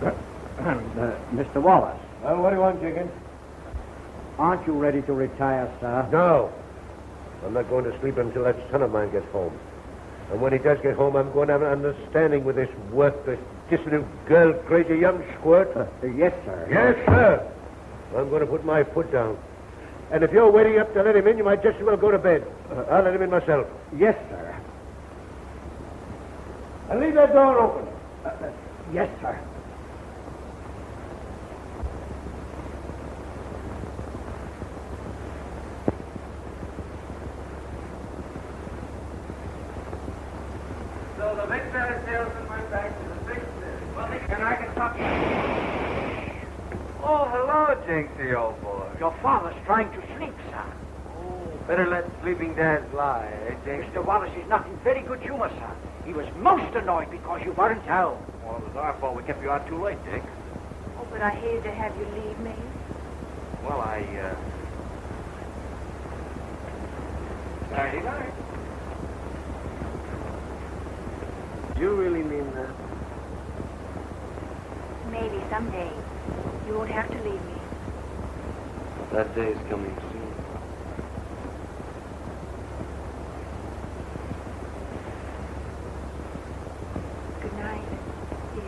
Mr. Wallace. Well, what do you want, Jenkins? Aren't you ready to retire, sir? No. I'm not going to sleep until that son of mine gets home. And when he does get home, I'm going to have an understanding with this worthless, dissolute, girl-crazy young squirt. Yes, sir. Yes, sir. I'm going to put my foot down. And if you're waiting up to let him in, you might just as well go to bed. I'll let him in myself. Yes, sir. And leave that door open. Yes, sir. So the big bear salesman went back to the big city. Well, and I can talk. Oh, hello, Jinxie, old boy. Your father's trying to sleep, sir. Oh, better let sleeping dads lie, eh, Jinxie? Mr. Wallace is not in very good humor, sir. He was most annoyed because you weren't home. Well, it was our fault we kept you out too late, Dick. Oh, but I hated to have you leave me. Well, Nighty night. You really mean that? Maybe someday you won't have to leave me. That day's coming soon. Good night, dear.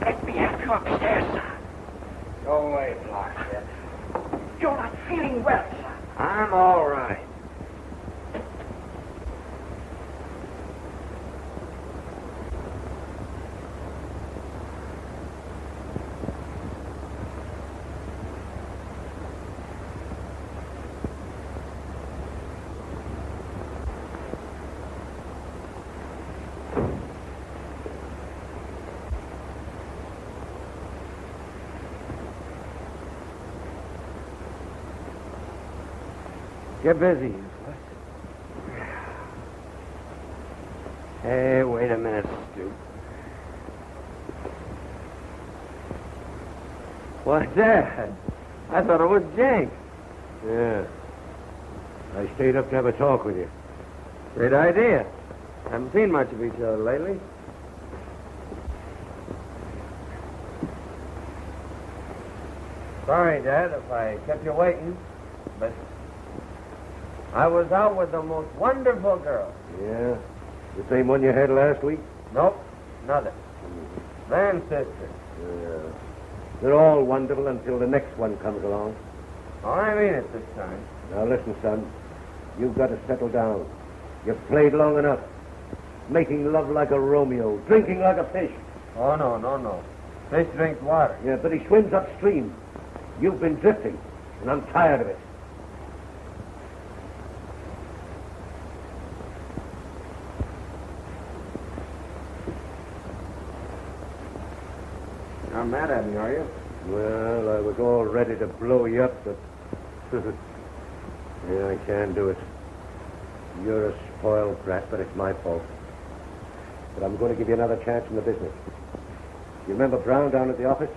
Let me have you upstairs, sir. Go away, Blockhead. You're not feeling well, sir. I'm all right. Get busy. Hey, wait a minute, Stu. What's that? I thought it was Jake. Yeah. I stayed up to have a talk with you. Great idea. Haven't seen much of each other lately. Sorry, Dad, if I kept you waiting, but I was out with the most wonderful girl. Yeah? The same one you had last week? Nope, another. Van sister. Yeah. They're all wonderful until the next one comes along. Oh, I mean it this time. Now listen, son. You've got to settle down. You've played long enough. Making love like a Romeo. Drinking like a fish. Oh, no. Fish drinks water. Yeah, but he swims upstream. You've been drifting, and I'm tired of it. You're not mad at me, are you? Well, I was all ready to blow you up, but... yeah, I can't do it. You're a spoiled brat, but it's my fault. But I'm going to give you another chance in the business. You remember Brown down at the office?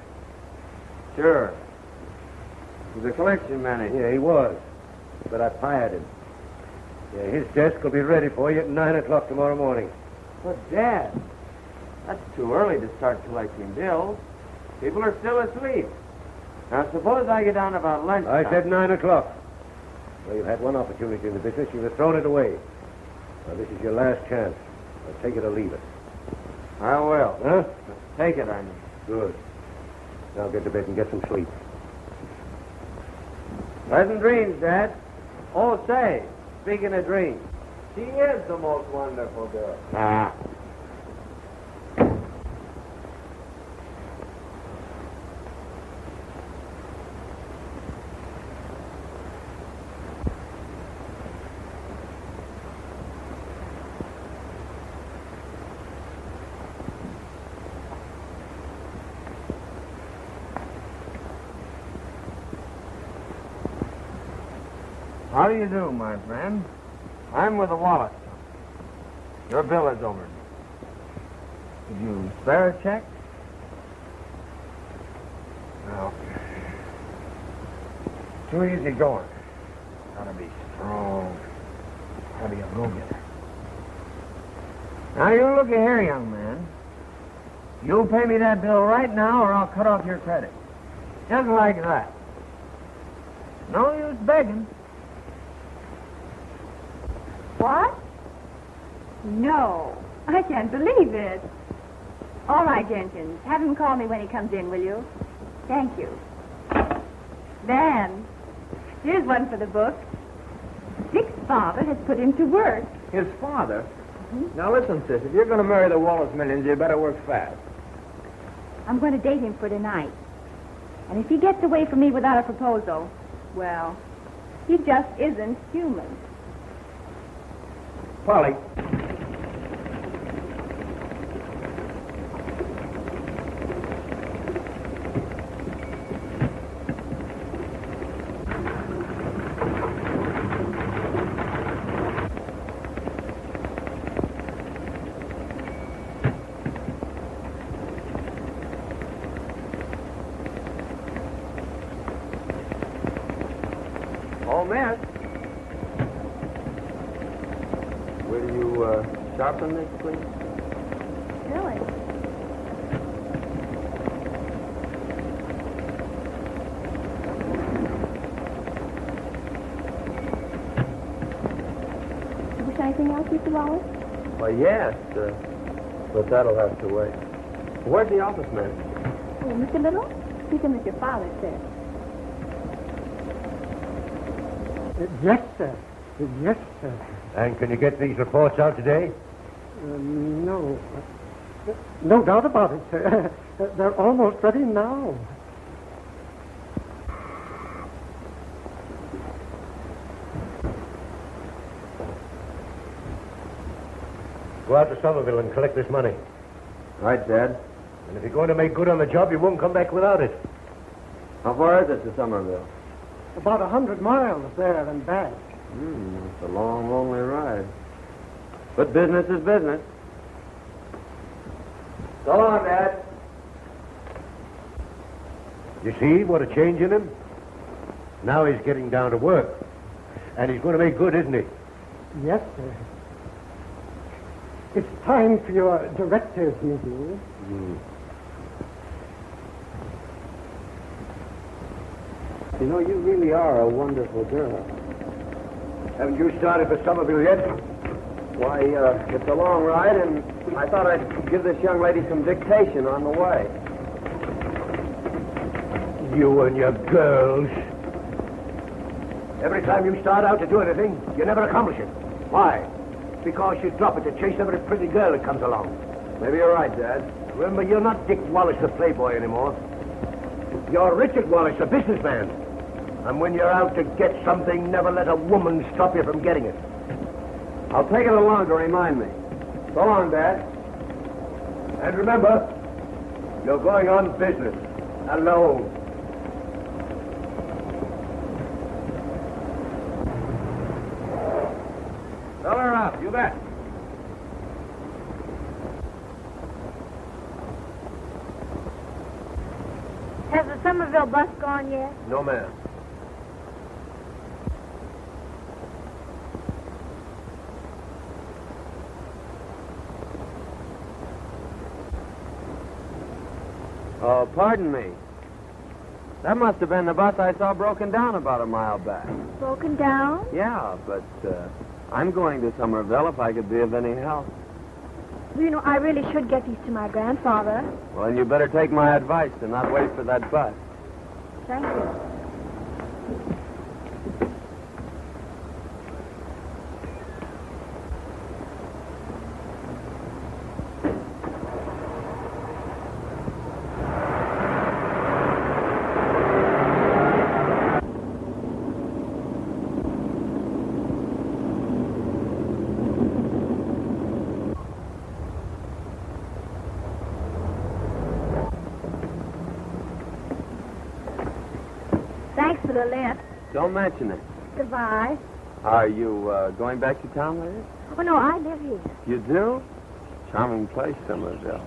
Sure. He's a collection manager. Yeah, he was. But I fired him. Yeah, his desk will be ready for you at 9 o'clock tomorrow morning. But, Dad, that's too early to start collecting bills. People are still asleep. Now, suppose I get down about lunchtime. I said 9 o'clock. Well, you've had one opportunity in the business. You've thrown it away. Now, this is your last chance. Now, take it or leave it. I will. Huh? Take it, I mean. Good. Now get to bed and get some sleep. Pleasant dreams, Dad. Oh, say, speaking of dreams, she is the most wonderful girl. Ah. How do you do, my friend? I'm with the Wallace. Your bill is over. Did you spare a check? No. Too easy going. Gotta be strong. Gotta be a go-getter. Now, you look here, young man. You'll pay me that bill right now or I'll cut off your credit. Just like that. No use begging. What? No, I can't believe it. All right, Jenkins. Have him call me when he comes in, will you? Thank you. Dan, here's one for the book. Dick's father has put him to work. His father? Mm-hmm. Now listen, sis, if you're going to marry the Wallace millions, you better work fast. I'm going to date him for tonight. And if he gets away from me without a proposal, well, he just isn't human. Polly. Oh, miss. Will you sharpen this, please? Really? Wish anything else, Mr. Wallace? Well, yes, but that'll have to wait. Where's the office man? Oh, Mr. Little? He's in with your father, sir. Yes, sir. Yes, sir. And can you get these reports out today? No. No doubt about it, sir. They're almost ready now. Go out to Somerville and collect this money. Right, Dad. And if you're going to make good on the job, you won't come back without it. How far is it to Somerville? About 100 miles there and back. It's a long, lonely ride. But business is business. So long, Dad. You see what a change in him? Now he's getting down to work. And he's going to make good, isn't he? Yes, sir. It's time for your director's meeting. You know, you really are a wonderful girl. Haven't you started for Somerville yet? Why, it's a long ride, and I thought I'd give this young lady some dictation on the way. You and your girls. Every time you start out to do anything, you never accomplish it. Why? Because you drop it to chase every pretty girl that comes along. Maybe you're right, Dad. Remember, you're not Dick Wallace, the playboy, anymore. You're Richard Wallace, the businessman. And when you're out to get something, never let a woman stop you from getting it. I'll take it along to remind me. So long, Dad. And remember, you're going on business. Alone. Fill her up, you bet. Has the Somerville bus gone yet? No, ma'am. Oh, pardon me. That must have been the bus I saw broken down about a mile back. Broken down? Yeah, but I'm going to Somerville if I could be of any help. Well, you know, I really should get these to my grandfather. Well, then you better take my advice and not wait for that bus. Thank you. Thanks for the lift. Don't mention it. Goodbye. Are you going back to town later? Oh, no, I live here. You do? Charming place, Somerville.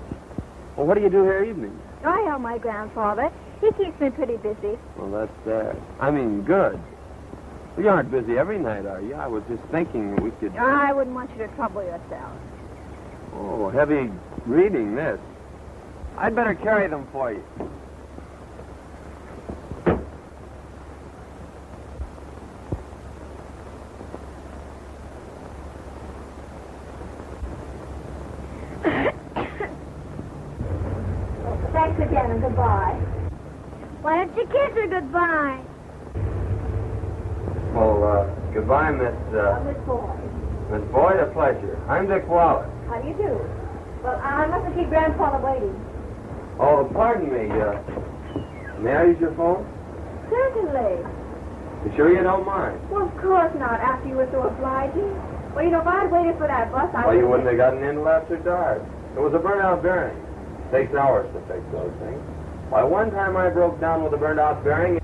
Well, what do you do here evenings? I help my grandfather. He keeps me pretty busy. Well, that's sad. I mean, good. Well, you aren't busy every night, are you? I was just thinking we could... I wouldn't want you to trouble yourself. Oh, heavy reading, this. I'd better carry them for you. Thanks again and goodbye. Why don't you kiss her goodbye? Well, goodbye, Miss Boyd. Miss Boyd, a pleasure. I'm Dick Wallace. How do you do? Well, I mustn't keep Grandfather waiting. Oh, pardon me, may I use your phone? Certainly. You sure you don't mind? Well, of course not, after you were so obliging. Well, you know, if I'd waited for that bus, I Well, you wouldn't have gotten in till after dark. It was a burnt-out bearing. Takes hours to fix those things. Why, one time I broke down with a burnt-out bearing.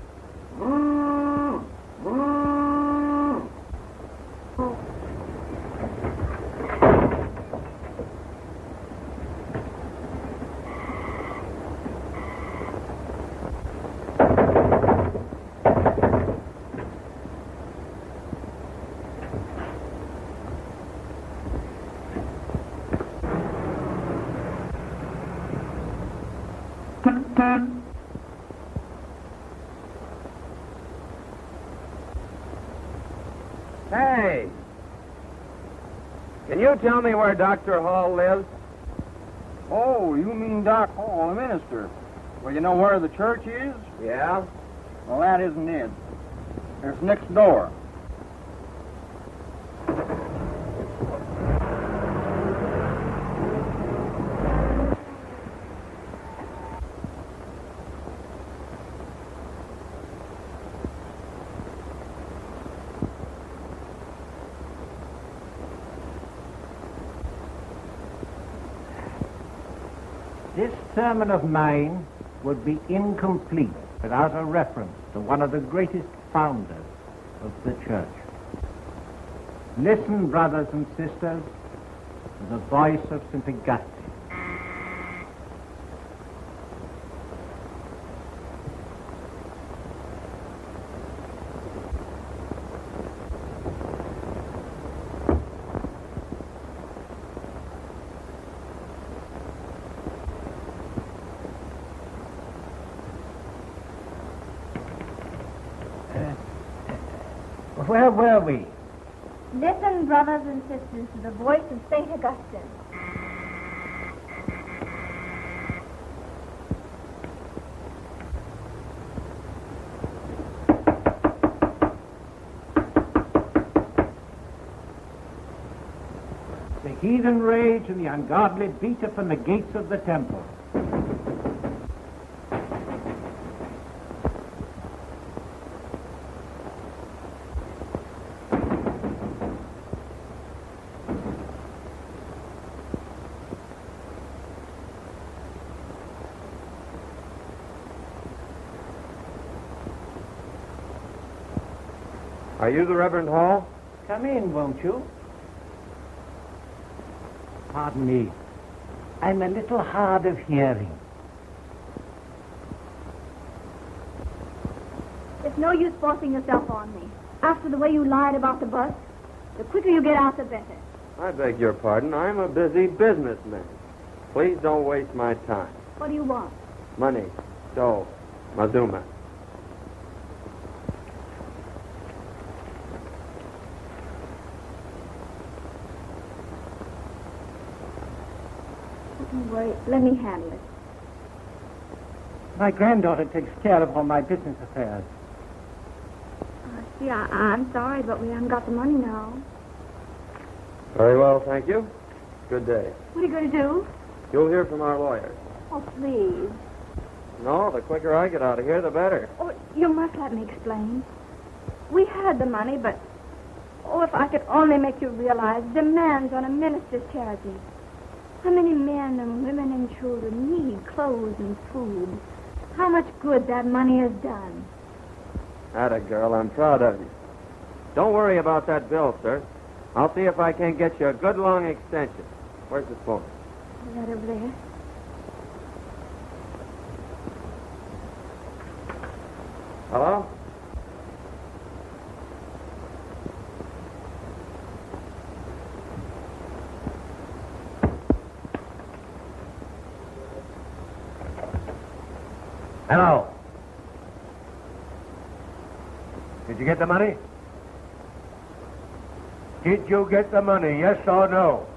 Hey! Can you tell me where Dr. Hall lives? Oh, you mean Doc Hall, the minister. Well, you know where the church is? Yeah? Well, that isn't it. It's next door. This sermon of mine would be incomplete without a reference to one of the greatest founders of the church. Listen, brothers and sisters, to the voice of St. Augustine. Where were we? Listen, brothers and sisters, to the voice of St. Augustine. The heathen rage and the ungodly beat upon the gates of the temple. Are you the Reverend Hall? Come in, won't you? Pardon me. I'm a little hard of hearing. It's no use forcing yourself on me. After the way you lied about the bus, the quicker you get out, the better. I beg your pardon. I'm a busy businessman. Please don't waste my time. What do you want? Money, dough, Mazuma. Don't worry. Let me handle it. My granddaughter takes care of all my business affairs. See, I'm sorry, but we haven't got the money now. Very well, thank you. Good day. What are you going to do? You'll hear from our lawyers. Oh, please. No, the quicker I get out of here, the better. Oh, you must let me explain. We had the money, but... Oh, if I could only make you realize demands on a minister's charity. How many men and women and children need clothes and food. How much good that money has done. Atta girl, I'm proud of you. Don't worry about that bill, sir. I'll see if I can't get you a good long extension. Where's the phone? Right over there. Hello? Hello. Did you get the money? Did you get the money, yes or no?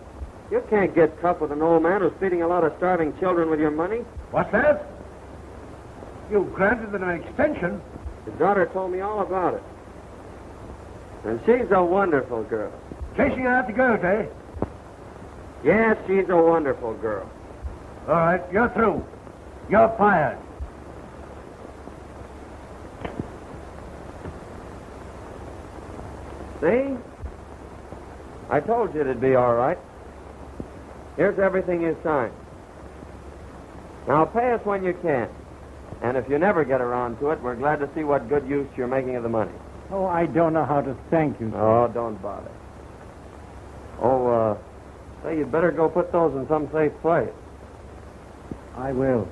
You can't get tough with an old man who's feeding a lot of starving children with your money. What's that? You granted them an extension. His daughter told me all about it. And she's a wonderful girl. Chasing after girls, eh? Yes, she's a wonderful girl. All right, you're through. You're fired. See? I told you it'd be all right. Here's everything you signed. Now pay us when you can. And if you never get around to it, we're glad to see what good use you're making of the money. Oh, I don't know how to thank you, sir. Oh, don't bother. Oh, say, you'd better go put those in some safe place. I will.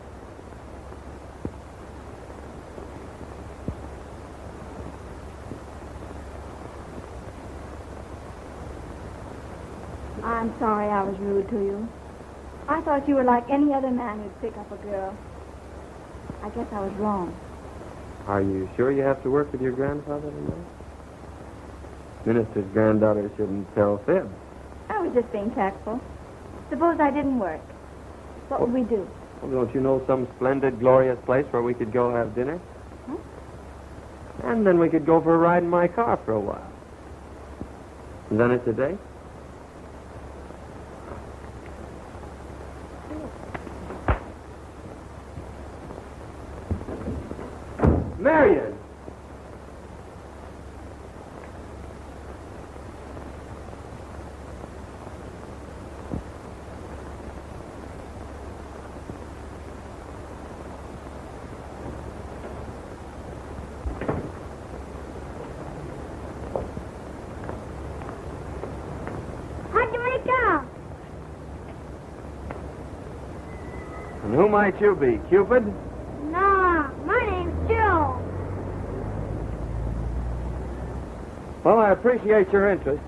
I'm sorry I was rude to you. I thought you were like any other man who'd pick up a girl. I guess I was wrong. Are you sure you have to work with your grandfather tonight? Minister's granddaughter shouldn't tell fibs. I was just being tactful. Suppose I didn't work. What would we do? Well, don't you know some splendid, glorious place where we could go have dinner? Huh? And then we could go for a ride in my car for a while. And then it's a date? Marion! How'd you make out? And who might you be, Cupid? No, my name's Joe. Well, I appreciate your interest.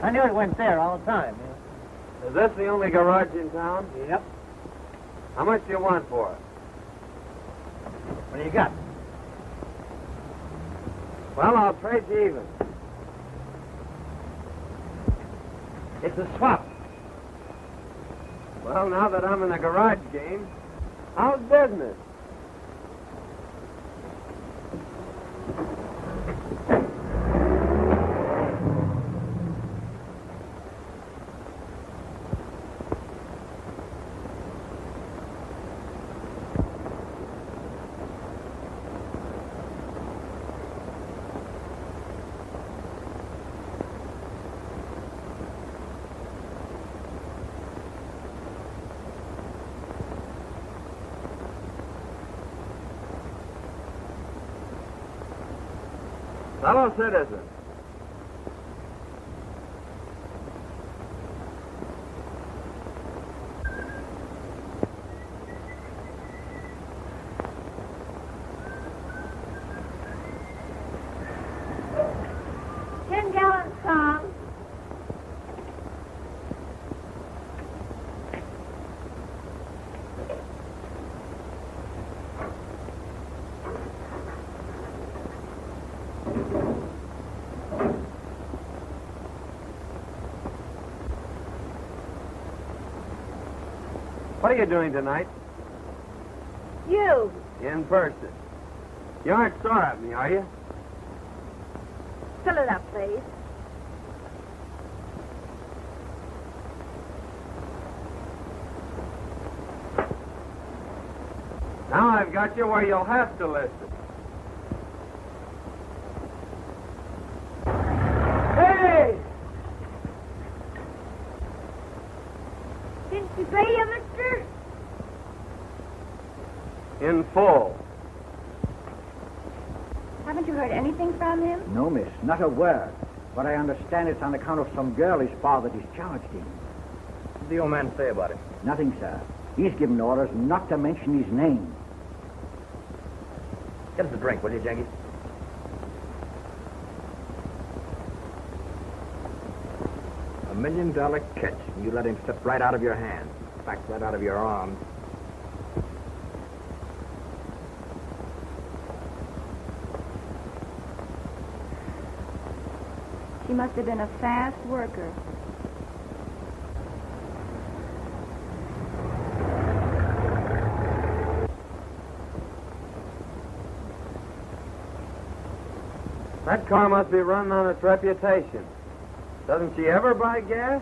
I knew it went there all the time. Is this the only garage in town? Yep. How much do you want for it? What do you got? Well, I'll trade you even. It's a swap. Well, now that I'm in the garage game, how's business? Fellow citizen. $10 song. What are you doing tonight? You. In person. You aren't sore at me, are you? Fill it up, please. Now I've got you where you'll have to listen. Hey! Didn't you pay you, mister? In full. Haven't you heard anything from him? No, miss, not a word. But I understand it's on account of some girl his father discharged him. What did the old man say about it? Nothing, sir. He's given orders not to mention his name. Get us a drink, will you, Jenkins? $1 million catch. And you let him slip right out of your hand. In fact, right out of your arms. She must have been a fast worker. That car must be running on its reputation. Doesn't she ever buy gas?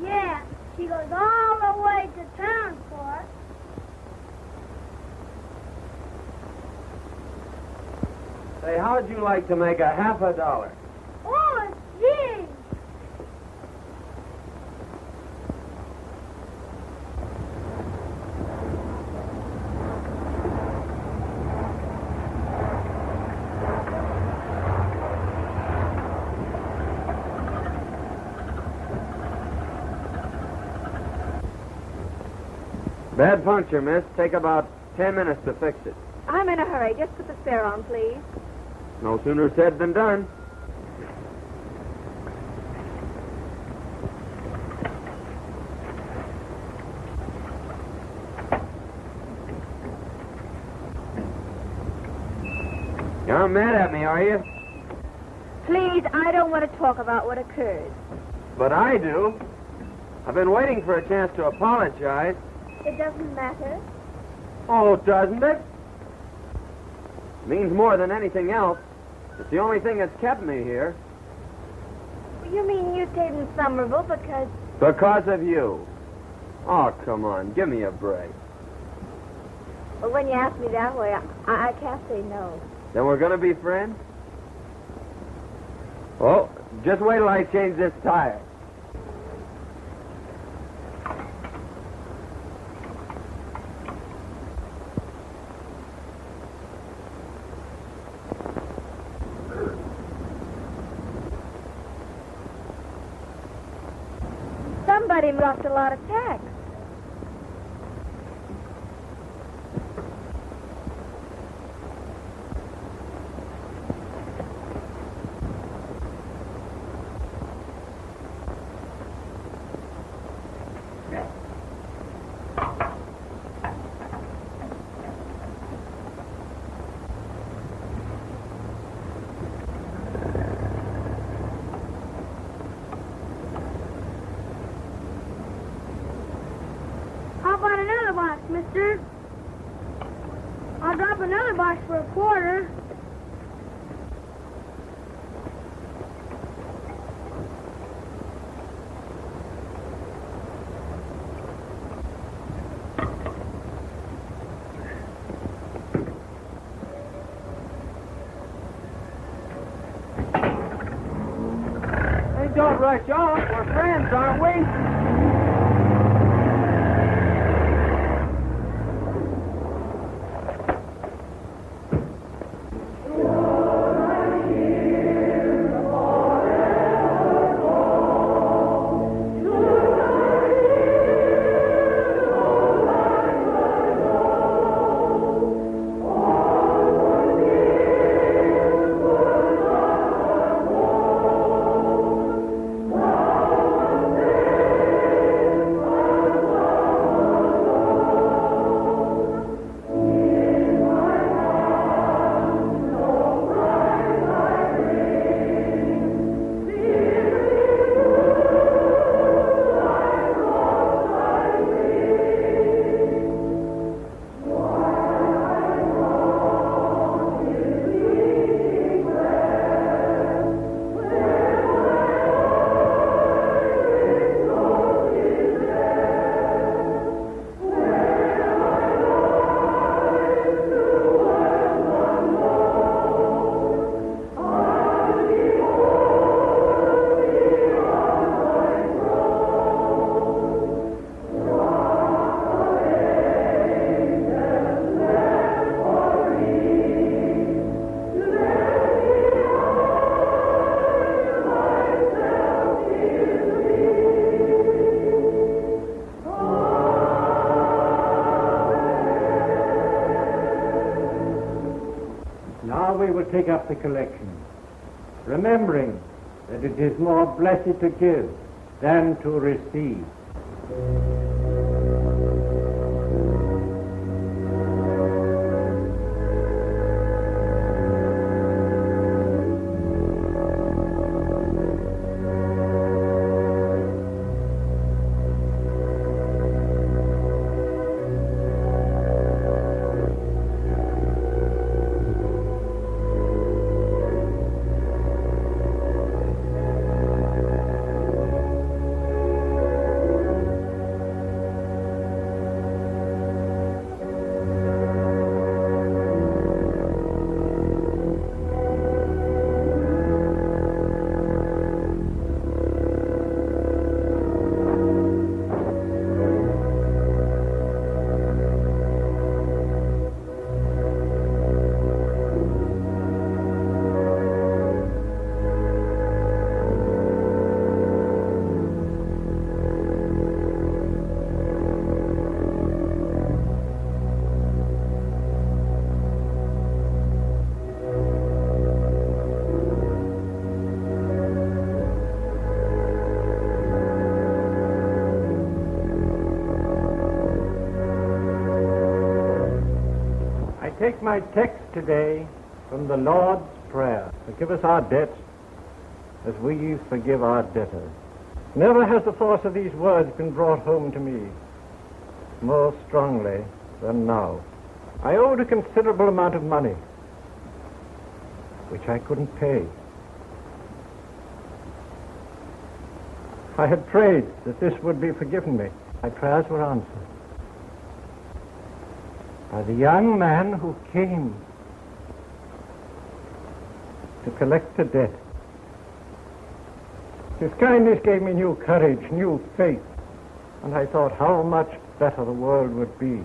Yeah, she goes all the way to town for it. Say, how'd you like to make a half a dollar? Oh, gee! Bad puncture, miss. Take about 10 minutes to fix it. I'm in a hurry. Just put the spare on, please. No sooner said than done. You're mad at me, are you? Please, I don't want to talk about what occurred. But I do. I've been waiting for a chance to apologize. It doesn't matter. Oh, doesn't it? Means more than anything else. It's the only thing that's kept me here. You mean you stayed in Somerville because... Because of you. Oh, come on. Give me a break. Well, when you ask me that way, I can't say no. Then we're going to be friends? Oh, just wait till I change this tire. Somebody dropped a lot of tacks. How about another box, mister? I'll drop another box for a quarter. Hey, don't rush off. We're friends, aren't we? we will take up the collection, remembering that it is more blessed to give than to receive. Take my text today from the Lord's Prayer. Forgive us our debts as we forgive our debtors. Never has the force of these words been brought home to me more strongly than now. I owed a considerable amount of money, which I couldn't pay. I had prayed that this would be forgiven me. My prayers were answered by the young man who came to collect the debt. His kindness gave me new courage, new faith, and I thought how much better the world would be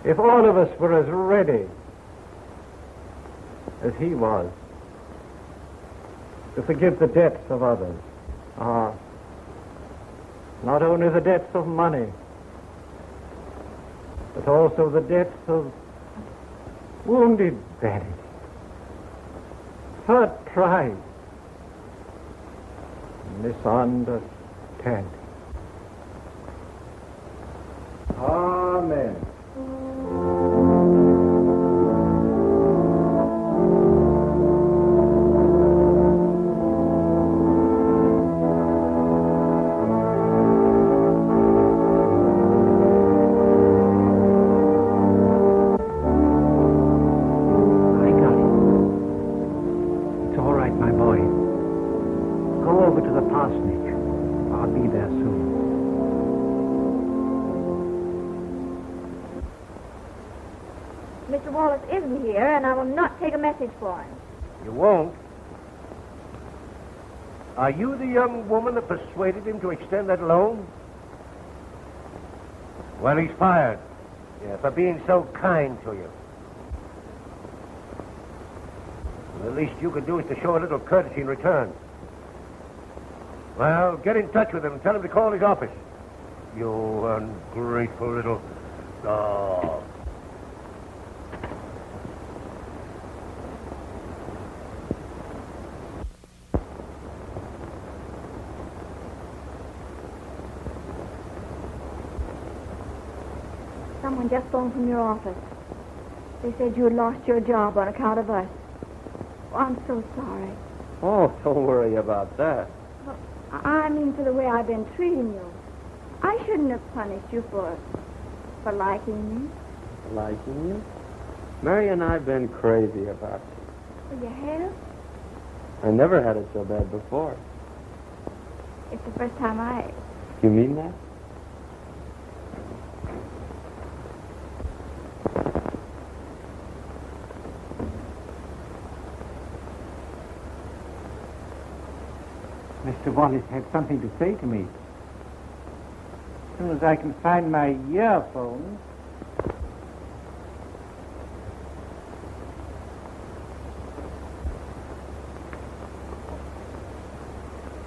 if all of us were as ready as he was to forgive the debts of others. Not only the debts of money, but also the debts of wounded vanity, hurt pride, misunderstanding. Amen. Mr. Wallace isn't here, and I will not take a message for him. You won't? Are you the young woman that persuaded him to extend that loan? Well, he's fired. Yeah, for being so kind to you. Well, the least you could do is to show a little courtesy in return. Well, get in touch with him and tell him to call his office. You ungrateful little dog. Someone just phoned from your office. They said you had lost your job on account of us. Oh, I'm so sorry. Oh, don't worry about that. Well, I mean for the way I've been treating you. I shouldn't have punished you for liking me. Liking you? Mary and I've been crazy about you. Well, you have? I never had it so bad before. It's the first time I... You mean that? Mr. Wallace had something to say to me. As soon as I can find my earphones.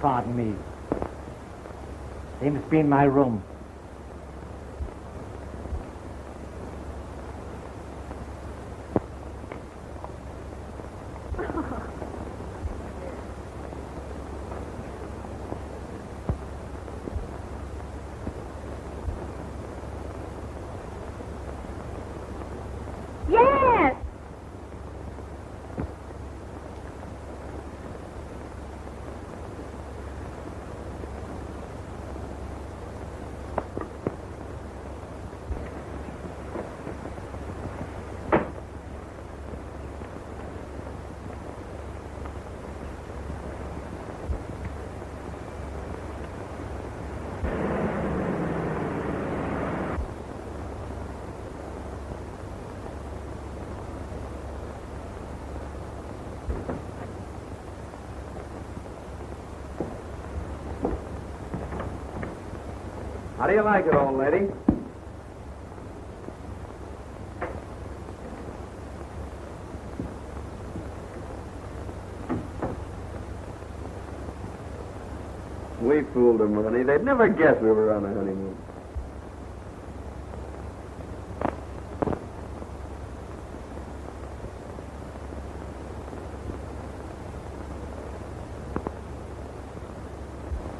Pardon me. They must be in my room. How do you like it, old lady? We fooled them, honey. They'd never guess we were on a honeymoon.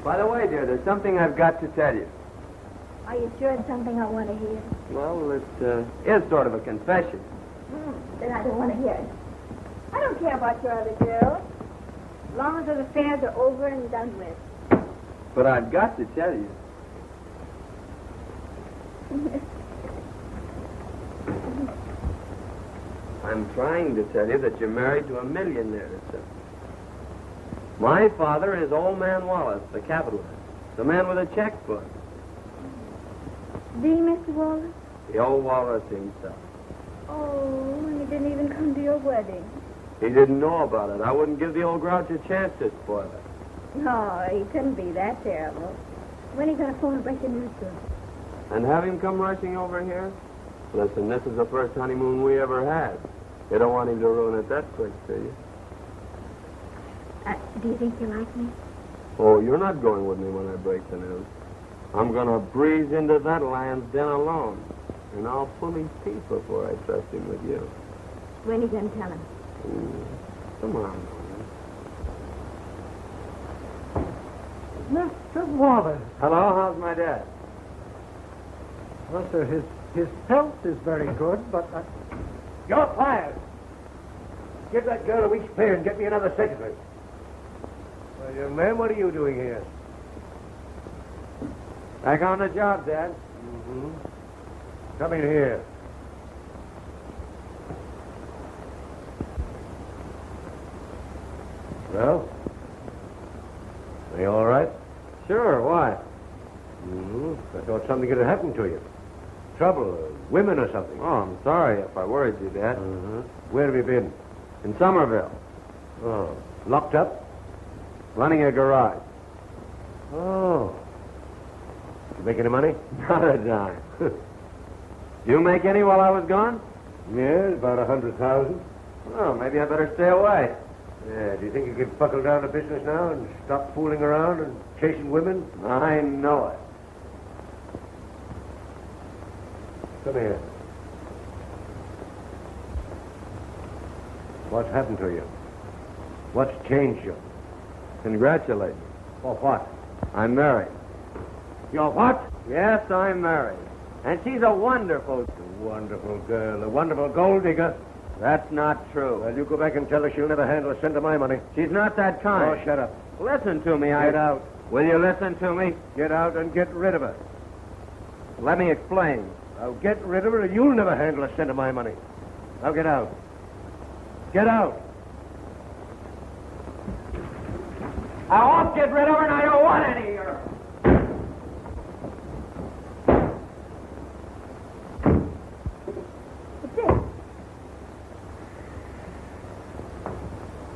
By the way, dear, there's something I've got to tell you. Are you sure it's something I want to hear? Well, it is sort of a confession. Then I don't want to hear it. I don't care about your other girls. As long as those affairs are over and done with. But I've got to tell you. I'm trying to tell you that you're married to a millionaire, sir. My father is old man Wallace, the capitalist. The man with a checkbook. The Mr. Wallace? The old Wallace himself. Oh, and he didn't even come to your wedding. He didn't know about it. I wouldn't give the old grouch a chance to spoil it. No, he couldn't be that terrible. When are you going to phone and break the news to him? And have him come rushing over here? Listen, this is the first honeymoon we ever had. You don't want him to ruin it that quick, do you? Do you think you like me? Oh, you're not going with me when I break the news. I'm going to breeze into that lion's den alone. And I'll pull his teeth before I trust him with you. When are you going to tell him? Tomorrow morning. Mr. Wallace. Hello, how's my dad? Well, sir, his health is very good, but... You're fired. Give that girl a week's pay and get me another secretary. Well, young man, what are you doing here? Back on the job, Dad. Mm-hmm. Come in here. Well? Are you all right? Sure, why? Mm-hmm. I thought something had happened to you. Trouble, women or something. Oh, I'm sorry if I worried you, Dad. Uh-huh. Where have you been? In Somerville. Oh, locked up? Running a garage. Oh. You make any money? Not a dime. You make any while I was gone? Yes, about 100,000. Well, maybe I better stay away. Yeah, do you think you could buckle down to business now and stop fooling around and chasing women? I know it. Come here. What's happened to you? What's changed you? Congratulate me. For what? I'm married. You're what? Yes, I'm married. And she's a wonderful... Wonderful girl, a wonderful gold digger. That's not true. Well, you go back and tell her she'll never handle a cent of my money. She's not that kind. Oh, shut up. Listen to me, Get out. Will you listen to me? Get out and get rid of her. Let me explain. Now get rid of her or you'll never handle a cent of my money. Now get out. Get out. I won't get rid of her and I don't want any of her. What's it?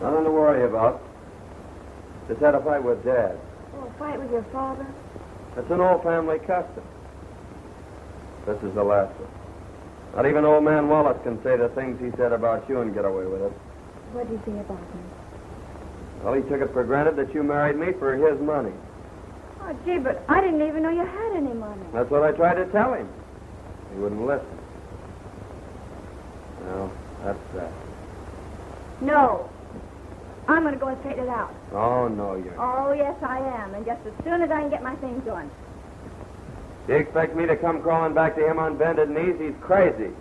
Nothing to worry about. Just had a fight with Dad. Oh, a fight with your father? It's an old family custom. This is the last one. Not even old man Wallace can say the things he said about you and get away with it. What did he say about me? Well, he took it for granted that you married me for his money. Oh, gee, but I didn't even know you had any money. That's what I tried to tell him. He wouldn't listen. Well, that's that. No. I'm going to go and straighten it out. Oh, no, you're not. Oh, yes, I am. And just as soon as I can get my things on. Do you expect me to come crawling back to him on bended knees? He's crazy.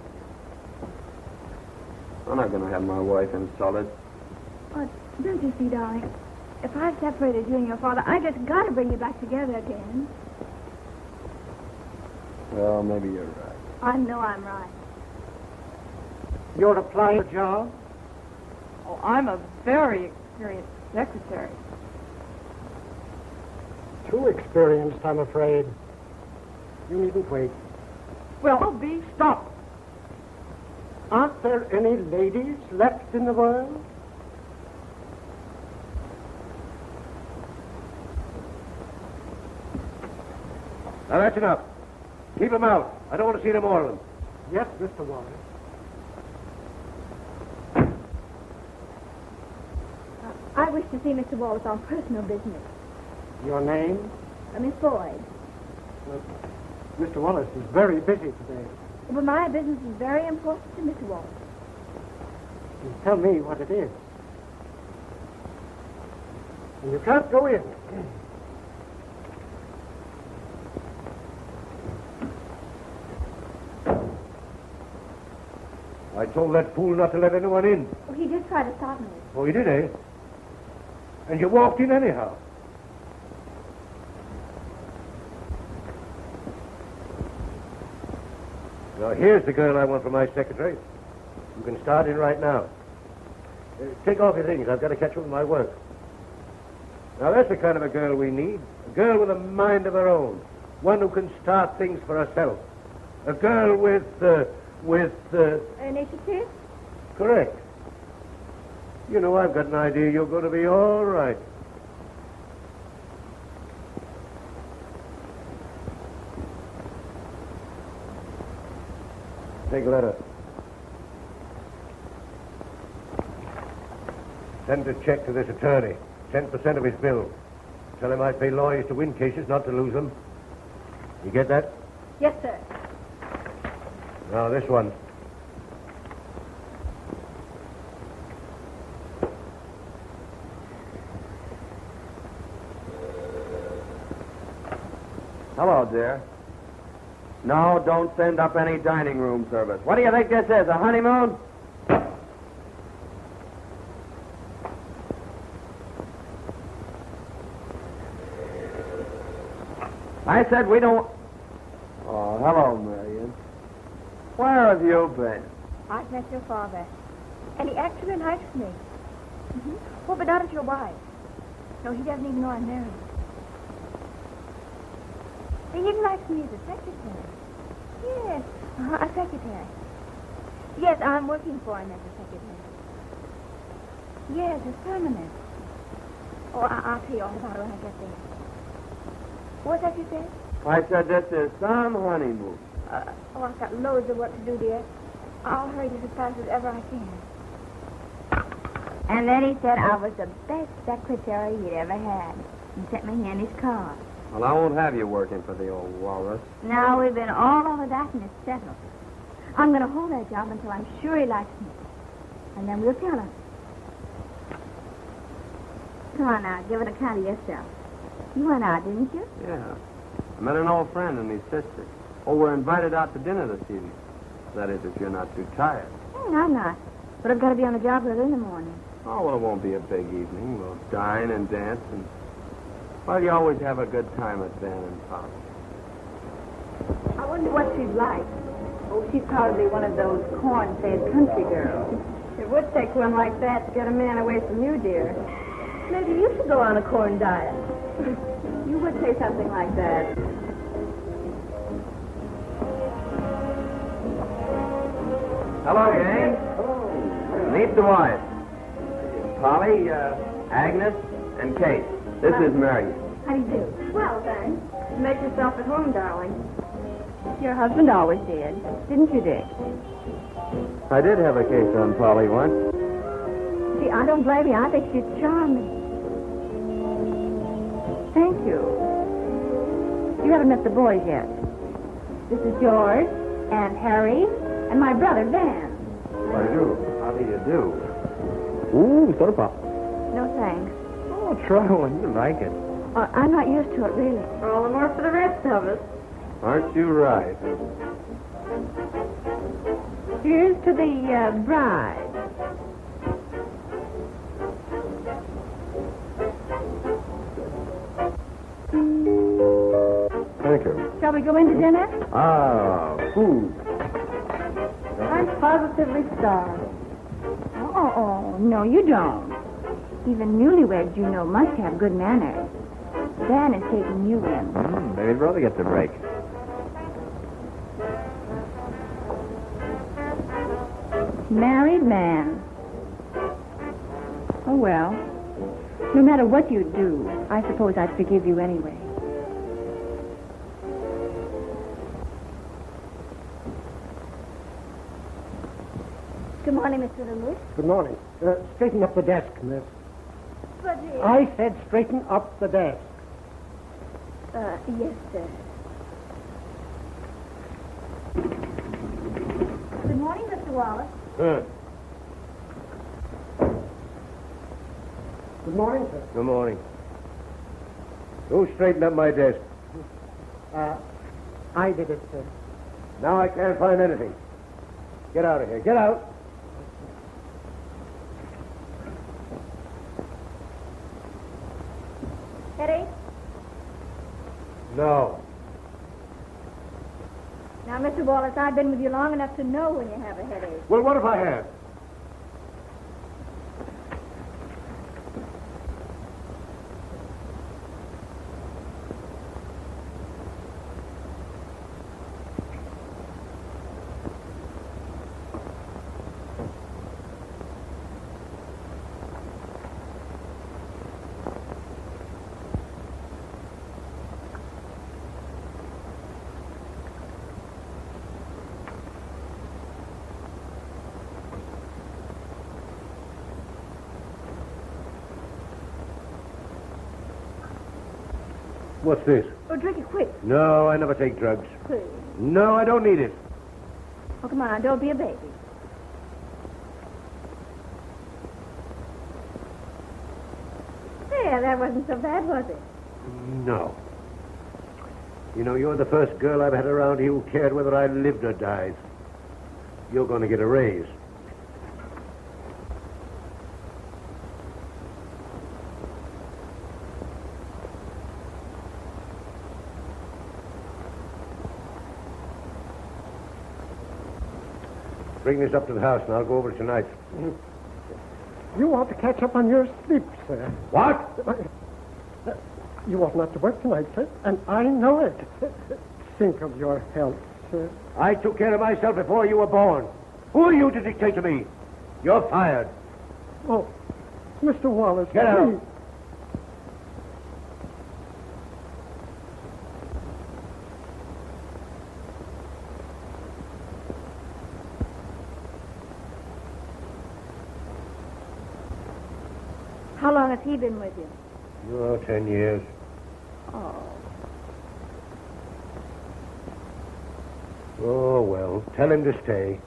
I'm not going to have my wife insulted. Oh, don't you see, darling? If I've separated you and your father, I just got to bring you back together again. Well, maybe you're right. I know I'm right. You're applying for a job? Oh, I'm a very experienced secretary. Too experienced, I'm afraid. You needn't wait. Well, I'll be... Stop! Aren't there any ladies left in the world? Now, that's enough. Keep them out. I don't want to see any more of them. Yes, Mr. Wallace. I wish to see Mr. Wallace on personal business. Your name? Miss Boyd. Mr. Wallace is very busy today. But my business is very important to Mr. Wallace. You tell me what it is. And you can't go in. I told that fool not to let anyone in. Oh, he did try to stop me. Oh, you did, eh? And you walked in anyhow. Now, here's the girl I want for my secretary. You can start in right now. Take off your things. I've got to catch up with my work. Now, that's the kind of a girl we need. A girl with a mind of her own. One who can start things for herself. A girl with Initiative? Correct. You know, I've got an idea you're going to be all right. Take a letter. Send a check to this attorney. 10% of his bill. Tell him I pay lawyers to win cases, not to lose them. You get that? Yes, sir. Now, this one. Hello, dear. No, don't send up any dining room service. What do you think this is, a honeymoon? I said we don't... Oh, hello, Marion. Where have you been? I've met your father. And he actually likes me. Mm-hmm. Well, but not as your wife. No, he doesn't even know I'm married. He even likes me as a secretary. Yes, a secretary. Yes, I'm working for him as a secretary. Yes, it's permanent. Oh, I'll tell you all about it when I get there. What's that you said? I said this is some honeymoon. Oh, I've got loads of work to do, dear. I'll hurry just as fast as ever I can. And then he said I was the best secretary he'd ever had. And sent me in his car. Well, I won't have you working for the old Wallace. Now we've been all over that and it's settled. I'm going to hold that job until I'm sure he likes me. And then we'll tell him. Come on now, give an account of yourself. You went out, didn't you? Yeah. I met an old friend and his sister. Oh, we're invited out to dinner this evening. That is, if you're not too tired. I'm not. But I've got to be on the job early in the morning. Oh, well, it won't be a big evening. We'll dine and dance and... Well, you always have a good time at Dan and Pop. I wonder what she's like. Oh, she's probably one of those corn-fed country girls. It would take one like that to get a man away from you, dear. Maybe you should go on a corn diet. You would say something like that. Hello, gang. Meet the wives. Polly, Agnes, and Kate. This is Mary. How do you do? Well, thanks. Make yourself at home, darling. Your husband always did. Didn't you, Dick? I did have a case on Polly once. See, I don't blame you. I think she's charming. Thank you. You haven't met the boys yet. This is George and Harry and my brother, Dan. How do you do? How do you do? Ooh, soda pop. No, thanks. Oh, try one. You like it. I'm not used to it, really. All the more for the rest of us. Aren't you right? Here's to the bride. Thank you. Shall we go into dinner? Ah, food. I'm positively starved. Oh, no, you don't. Even newlyweds, you know, must have good manners. Dan is taking you in. Maybe brother gets a break. Married man. Oh, well. No matter what you do, I suppose I'd forgive you anyway. Good morning, Mr. Lewis. Good morning. Straighten up the desk, miss. But, I said straighten up the desk. yes, sir. Good morning, Mr. Wallace. Good morning, sir. Good morning. Who straightened up my desk? I did it, sir. Now I can't find anything. Get out of here. Get out. Headache? No. Now, Mr. Wallace, I've been with you long enough to know when you have a headache. Well, what if I have? What's this? Oh, drink it quick, No, I never take drugs. please. No, I don't need it. Oh, come on, don't be a baby. There, that wasn't so bad, was it? No. You know, you're the first girl I've had around here who cared whether I lived or died. You're going to get a raise. Bring this up to the house, and I'll go over it tonight. You ought to catch up on your sleep, sir. What? You ought not to work tonight, sir, and I know it. Think of your health, sir. I took care of myself before you were born. Who are you to dictate to me? You're fired. Oh, Mr. Wallace, Get out. please. How long has he been with you? Oh, 10 years. Oh. Oh, well, tell him to stay.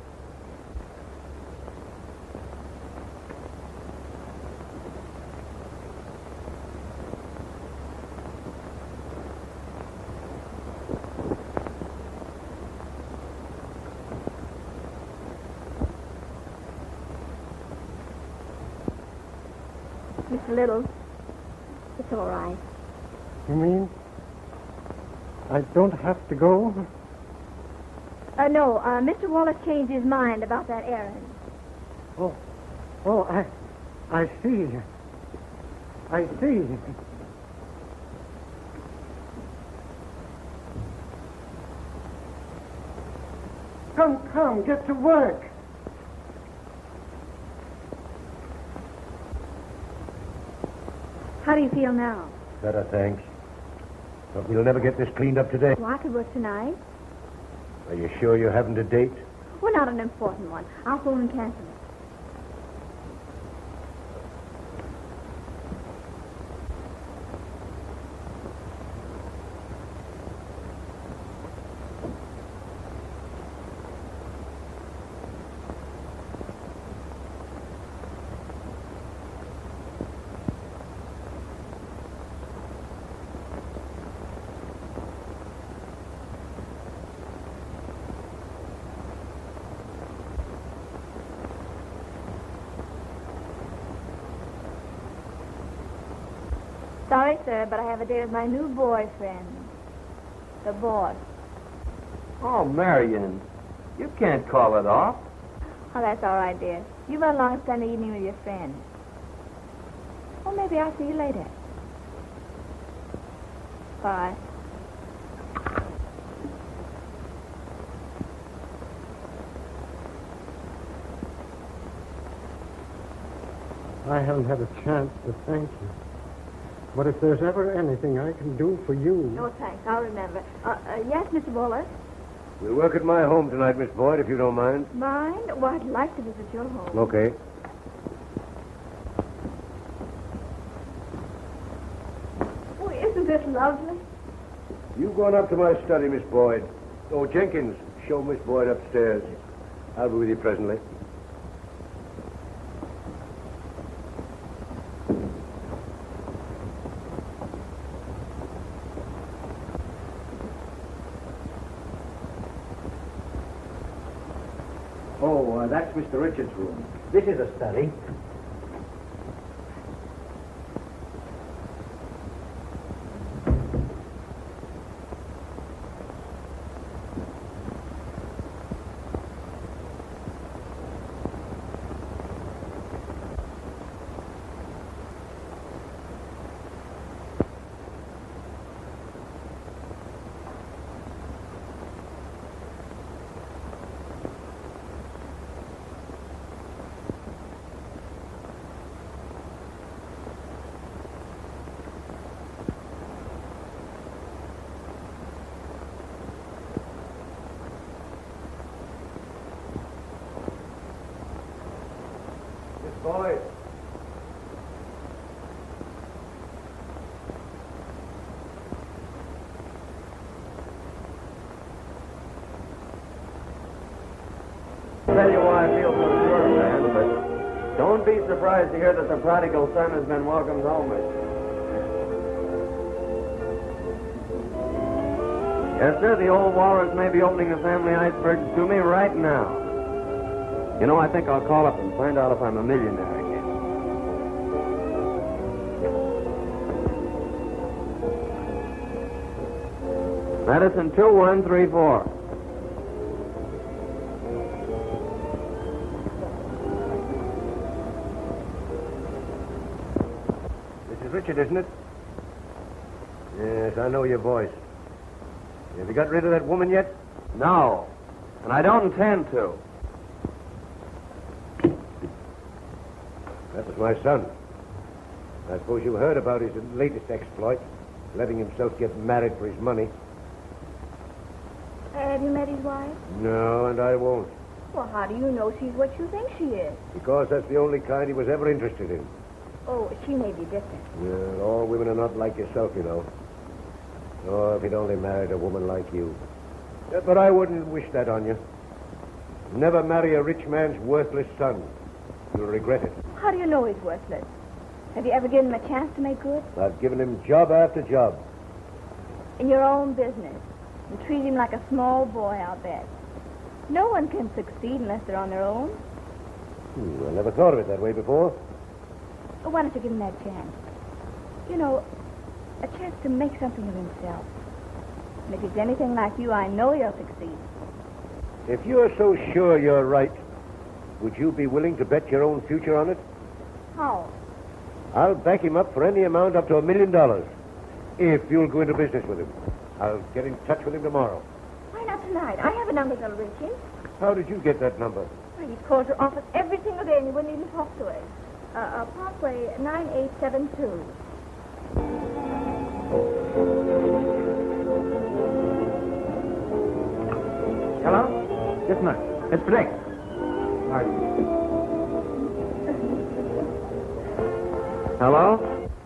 Mr. Little, it's all right. You mean I don't have to go? No, Mr. Wallace changed his mind about that errand. I see. I see. Come, get to work. How do you feel now? Better, thanks. But we'll never get this cleaned up today. Well, I could work tonight. Are you sure you haven't a date? Well, not an important one. I'll phone and cancel it. Sorry, sir, but I have a date with my new boyfriend. The boss. Oh, Marion, you can't call it off. Oh, that's all right, dear. You run along and spend the evening with your friend. Well, maybe I'll see you later. Bye. I haven't had a chance to thank you. But if there's ever anything I can do for you... No, thanks. I'll remember. Yes, Mr. Wallace? We'll work at my home tonight, Miss Boyd, if you don't mind. Mind? Well, I'd like to visit your home. Okay. Oh, isn't this lovely? You go on up to my study, Miss Boyd. Oh, Jenkins, show Miss Boyd upstairs. I'll be with you presently. Oh, that's Mr. Richards' room. This is a study. Boyd. Tell you why I feel so sure, man, but don't be surprised to hear that the prodigal son has been welcomed home. Yes, sir, the old Wallace may be opening the family icebergs to me right now. You know, I think I'll call up and find out if I'm a millionaire again. Medicine 2134. This is Richard, isn't it? Yes, I know your voice. Have you got rid of that woman yet? No, and I don't intend to. That was my son. I suppose you heard about his latest exploit, letting himself get married for his money. Have you met his wife? No, and I won't. Well, how do you know she's what you think she is? Because that's the only kind he was ever interested in. Oh, she may be different. Well, all women are not like yourself, you know. Oh, if he'd only married a woman like you. But I wouldn't wish that on you. Never marry a rich man's worthless son. You'll regret it. How do you know he's worthless? Have you ever given him a chance to make good? I've given him job after job. In your own business. And treat him like a small boy, I'll bet. No one can succeed unless they're on their own. I never thought of it that way before. Oh, why don't you give him that chance? You know, a chance to make something of himself. And if he's anything like you, I know he'll succeed. If you're so sure you're right, would you be willing to bet your own future on it? How? I'll back him up for any amount up to $1 million. If you'll go into business with him. I'll get in touch with him tomorrow. Why not tonight? I have a number that'll reach him. How did you get that number? Well, he's called her office every single day and you wouldn't even talk to her. Parkway 9872. Hello? Yes, ma'am. It's Blake. Hello?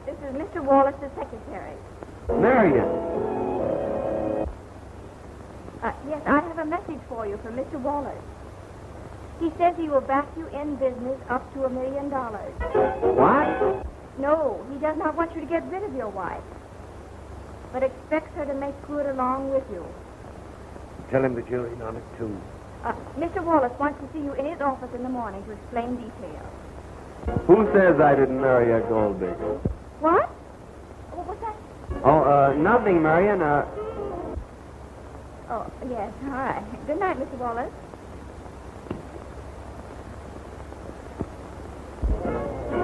This is Mr. Wallace's secretary. Marion. Yes, I have a message for you from Mr. Wallace. He says he will back you in business up to $1 million. What? No, he does not want you to get rid of your wife, but expects her to make good along with you. Tell him that you're in on it, too. Mr. Wallace wants to see you in his office in the morning to explain details. Who says I didn't marry a gold digger? What? What was that? Oh, nothing, Marion. Oh, yes, all right. Good night, Mr. Wallace.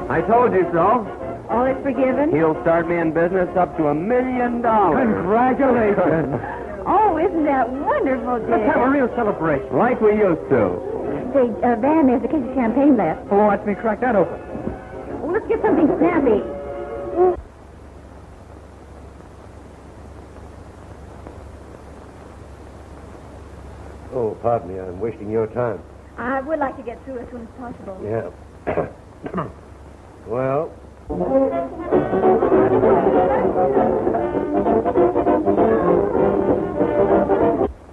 I told you so. All is forgiven? He'll start me in business up to $1 million. Congratulations. Oh, isn't that wonderful, Dick? Let's have a real celebration. Like we used to. Say, Van, there's a case of champagne left. Oh, watch me crack that open. Oh, let's get something snappy. pardon me. I'm wasting your time. I would like to get through as soon as possible. Yeah. Well.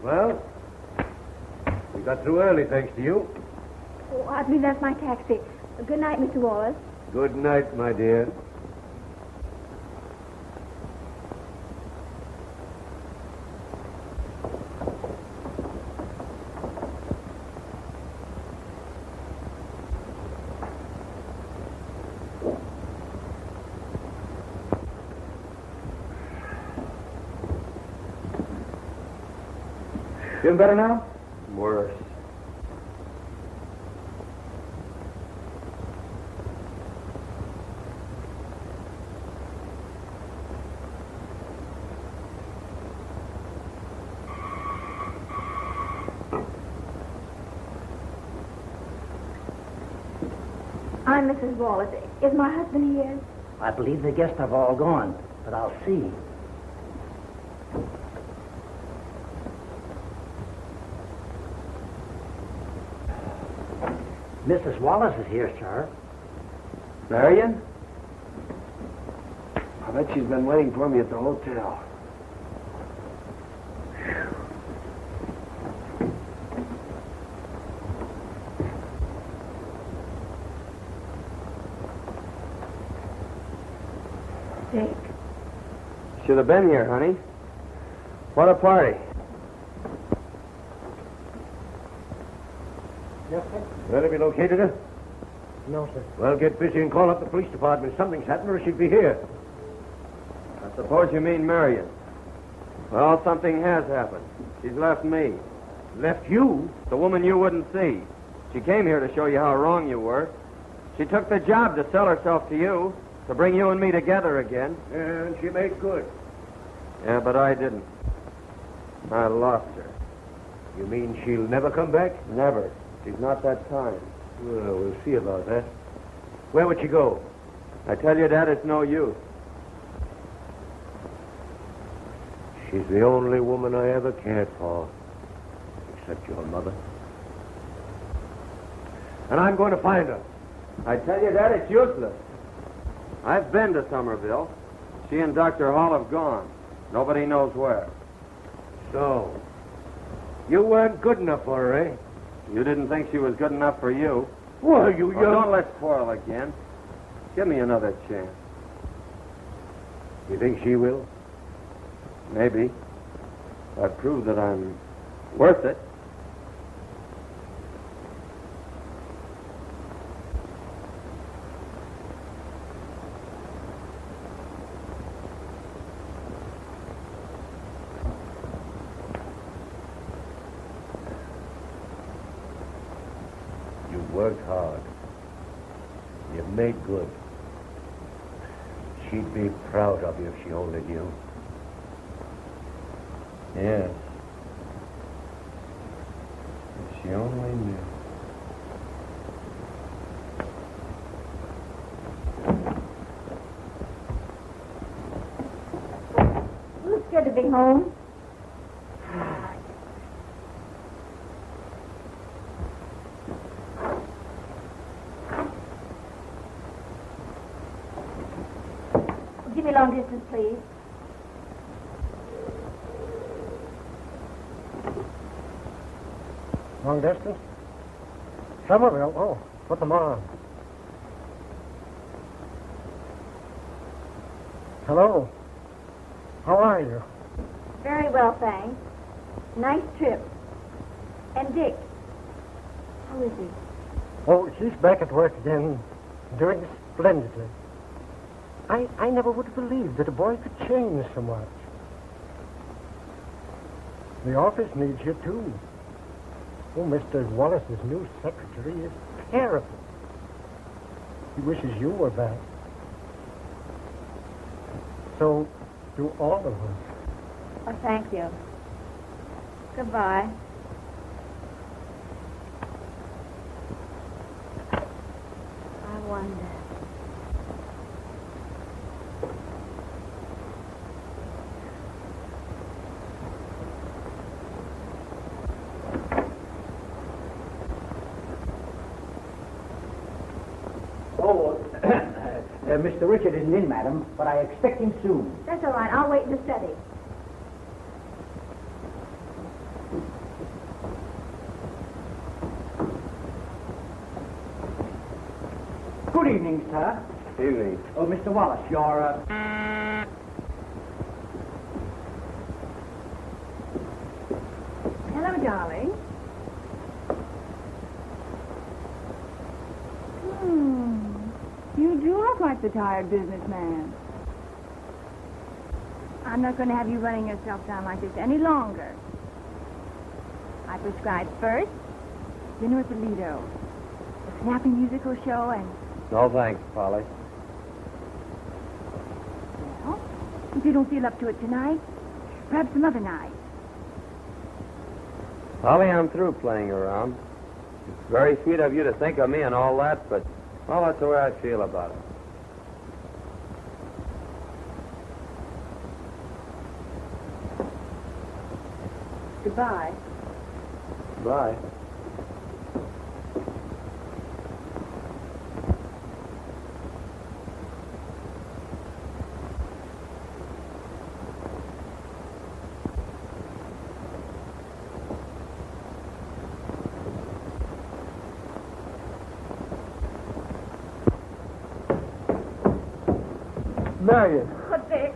Well, we got through early, thanks to you. Oh, I believe that's my taxi. Good night, Mr. Wallace. Good night, my dear. Feeling better now? Worse. I'm Mrs. Wallace. Is my husband here? I believe the guests have all gone, but I'll see. Mrs. Wallace is here, sir. Marion? I bet she's been waiting for me at the hotel. Dick. Should have been here, honey. What a party. Yes, sir? Well, have you located her? No, sir. Well, get busy and call up the police department. Something's happened or she'd be here. I suppose you mean Marion. Well, something has happened. She's left me. Left you? The woman you wouldn't see. She came here to show you how wrong you were. She took the job to sell herself to you, to bring you and me together again. And she made good. Yeah, but I didn't. I lost her. You mean she'll never come back? Never. She's not that kind. Well, we'll see about that. Where would she go? I tell you, Dad, it's no use. She's the only woman I ever cared for, except your mother. And I'm going to find her. I tell you, Dad, it's useless. I've been to Somerville. She and Dr. Hall have gone. Nobody knows where. So, you weren't good enough for her, eh? You didn't think she was good enough for you. Well, you Oh, don't let's quarrel again. Give me another chance. You think she will? Maybe. I prove that I'm worth it. You've worked hard. You've made good. She'd be proud of you if she only knew. Yes. If she only knew. It's good to be home. Give me long distance, please. Long distance? Somerville? Oh, put them on. Hello. How are you? Very well, thanks. Nice trip. And Dick, how is he? Oh, she's back at work again, doing splendidly. I never would have believed that a boy could change so much. The office needs you, too. Oh, Mr. Wallace's new secretary is terrible. He wishes you were back. So do all of us. Oh, thank you. Goodbye. I wonder. Mr. Richard isn't in, madam, but I expect him soon. That's all right. I'll wait in the study. Good evening, sir. Evening. Oh, Mr. Wallace, you're, Hello, darling. You do look like the tired businessman. I'm not going to have you running yourself down like this any longer. I prescribed first, dinner at the Lido, a snappy musical show, and, No thanks, Polly. well, if you don't feel up to it tonight, perhaps some other night. Polly, I'm through playing around. It's very sweet of you to think of me and all that, but, well, that's the way I feel about it. Goodbye. Bye. Marion. What's it?